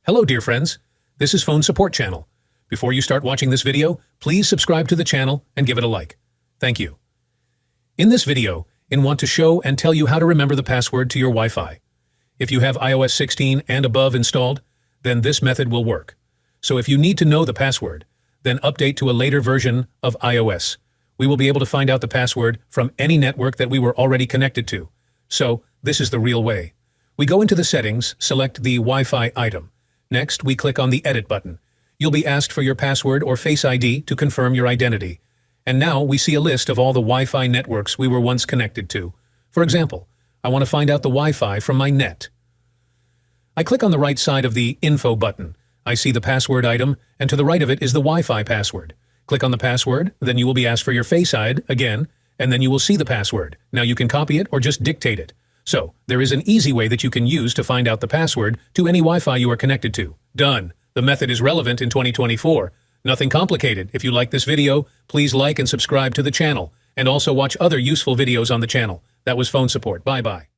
Hello, dear friends. This is Phone Support Channel. Before you start watching this video, please subscribe to the channel and give it a like. Thank you. In this video, I want to show and tell you how to remember the password to your Wi-Fi. If you have iOS 16 and above installed, then this method will work. So if you need to know the password, then update to a later version of iOS. We will be able to find out the password from any network that we were already connected to. So this is the real way. We go into the settings, select the Wi-Fi item. Next, we click on the Edit button. You'll be asked for your password or Face ID to confirm your identity. And now we see a list of all the Wi-Fi networks we were once connected to. For example, I want to find out the Wi-Fi from my net. I click on the right side of the Info button. I see the password item, and to the right of it is the Wi-Fi password. Click on the password, then you will be asked for your Face ID again, and then you will see the password. Now you can copy it or just dictate it. So, there is an easy way that you can use to find out the password to any Wi-Fi you are connected to. Done. The method is relevant in 2024. Nothing complicated. If you like this video, please like and subscribe to the channel, and also watch other useful videos on the channel. That was Phone Support. Bye-bye.